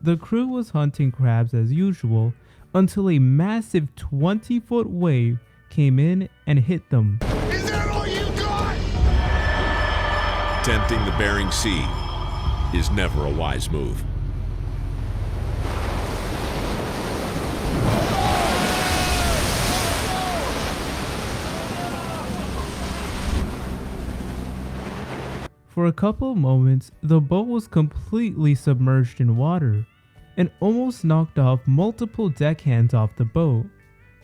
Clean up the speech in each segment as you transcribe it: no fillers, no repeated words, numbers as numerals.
The crew was hunting crabs as usual until a massive 20-foot wave came in and hit them. Is that all you got? Tempting the Bering Sea is never a wise move. For a couple of moments, the boat was completely submerged in water and almost knocked off multiple deckhands off the boat,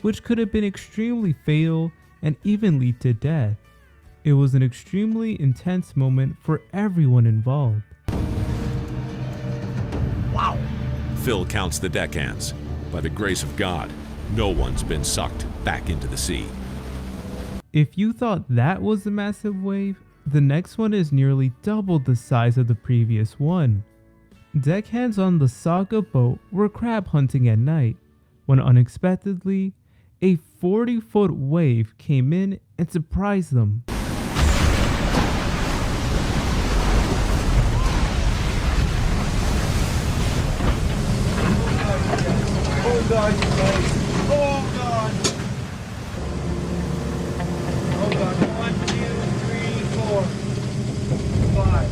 which could have been extremely fatal and even lead to death. It was an extremely intense moment for everyone involved. Wow! Phil counts the deckhands. By the grace of God, no one's been sucked back into the sea. If you thought that was a massive wave, the next one is nearly double the size of the previous one. Deckhands on the Saga boat were crab hunting at night when unexpectedly a 40-foot wave came in and surprised them. Oh God, you guys. Oh God. Oh God. 1, 2, 3, 4, 5.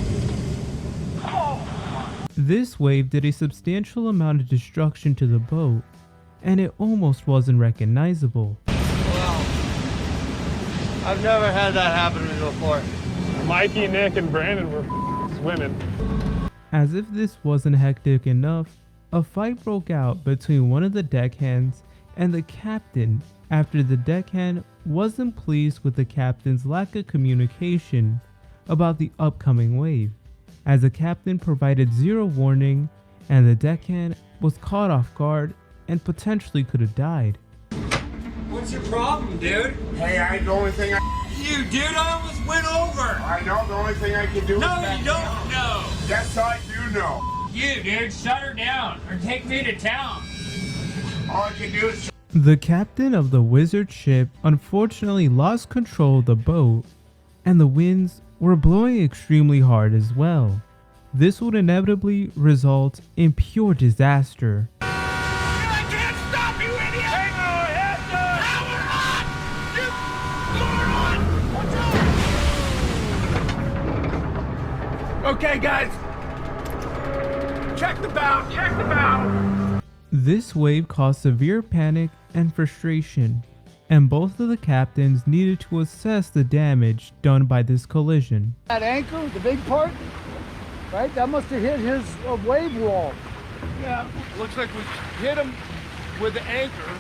Oh. This wave did a substantial amount of destruction to the boat, and it almost wasn't recognizable. Wow. I've never had that happen to me before. Mikey, Nick, and Brandon were swimming. As if this wasn't hectic enough, a fight broke out between one of the deckhands and the captain after the deckhand wasn't pleased with the captain's lack of communication about the upcoming wave, as the captain provided zero warning and the deckhand was caught off guard and potentially could have died. What's your problem, dude? Hey, the only thing You, dude, I almost went over. I know the only thing I can do is No, back you don't down. know. Yes, I do know. You, dude, shut her down or take me to town. All I can do is The captain of the wizard ship unfortunately lost control of the boat, and the winds were blowing extremely hard as well. This would inevitably result in pure disaster. I can't stop you, idiot! Hang on, head, you moron! Watch out! Okay, guys. Check the bow, check the bow. This wave caused severe panic and frustration, and both of the captains needed to assess the damage done by this collision. That anchor, the big part, right? That must have hit his wave wall. Yeah, looks like we hit him with the anchor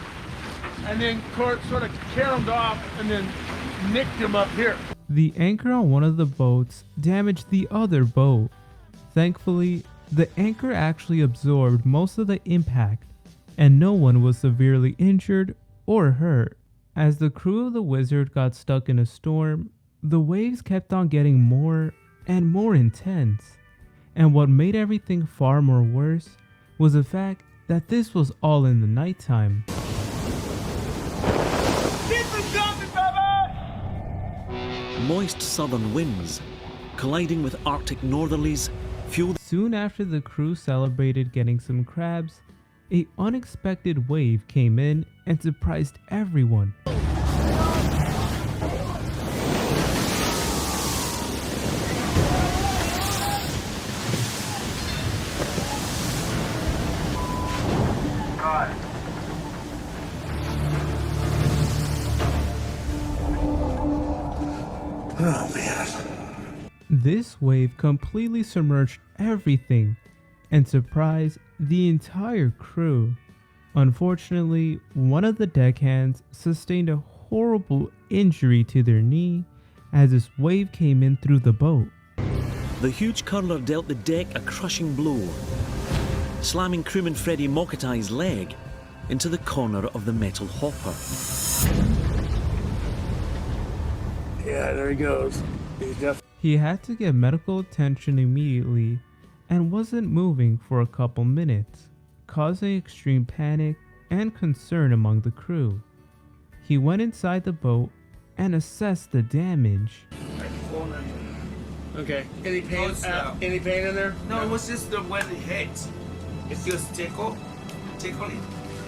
and then sort of caromed off and then nicked him up here. The anchor on one of the boats damaged the other boat. Thankfully, the anchor actually absorbed most of the impact, and no one was severely injured or hurt. As the crew of the Wizard got stuck in a storm, the waves kept on getting more and more intense. And what made everything far more worse was the fact that this was all in the nighttime. Keep them coming, Bubba! Moist southern winds, colliding with Arctic northerlies, fueled. Soon after the crew celebrated getting some crabs, an unexpected wave came in and surprised everyone. God. Oh man. This wave completely submerged everything and surprised the entire crew. Unfortunately, one of the deckhands sustained a horrible injury to their knee as this wave came in through the boat. The huge curler dealt the deck a crushing blow, slamming crewman Freddie Mokatai's leg into the corner of the metal hopper. Yeah, there he goes. He's definitely. He had to get medical attention immediately and wasn't moving for a couple minutes, causing extreme panic and concern among the crew. He went inside the boat and assessed the damage. Okay. Any pain? Any pain in there? No, it was just the when it hit. It feels tickly.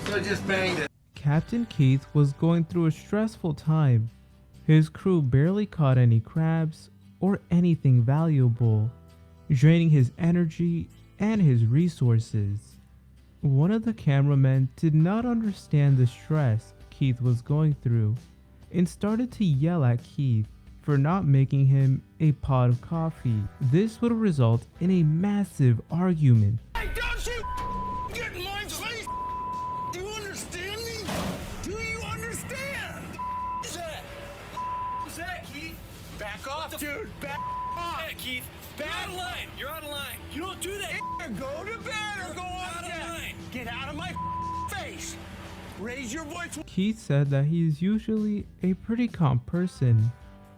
So I just banged it. Captain Keith was going through a stressful time. His crew barely caught any crabs or anything valuable, draining his energy and his resources. One of the cameramen did not understand the stress Keith was going through and started to yell at Keith for not making him a pot of coffee. This would result in a massive argument. Hey, don't you get in my face! Do you understand me? Do you understand? What's that? What's that, Keith? Back off, dude. Back off. Hey, Keith. You're out of line. You're out of line. You don't do that. Either go to bed or go out of line. Get out of my face. Raise your voice. Keith said that he is usually a pretty calm person,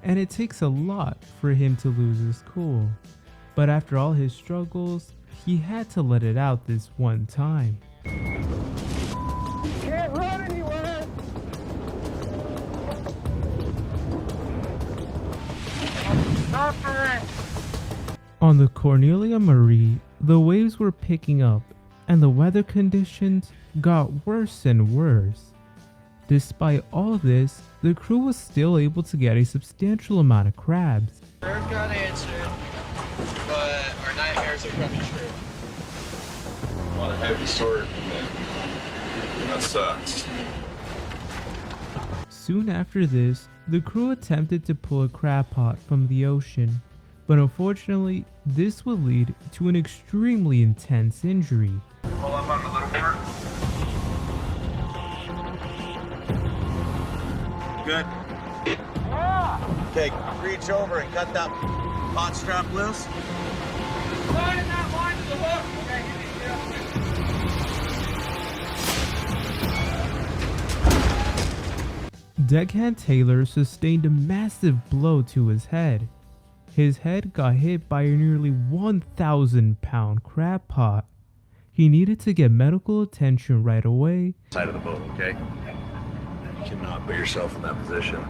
and it takes a lot for him to lose his cool. But after all his struggles, he had to let it out this one time. Can't run anywhere. Stop for it. On the Cornelia Marie, the waves were picking up and the weather conditions got worse and worse. Despite all this, the crew was still able to get a substantial amount of crabs. Prayer got answered, but our nightmares are coming true. A lot of heavy sword. That sucks. Soon after this, the crew attempted to pull a crab pot from the ocean, but unfortunately, this would lead to an extremely intense injury. Pull up on a little more. Good. Okay, reach over and cut that pot strap loose. Sliding that line to the hook. Deckhand Taylor sustained a massive blow to his head. His head got hit by a nearly 1,000-pound crab pot. He needed to get medical attention right away. Side of the boat, okay? You cannot put yourself in that position.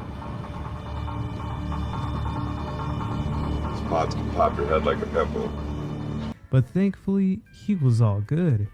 These pots can pop your head like a pimple. But thankfully, he was all good.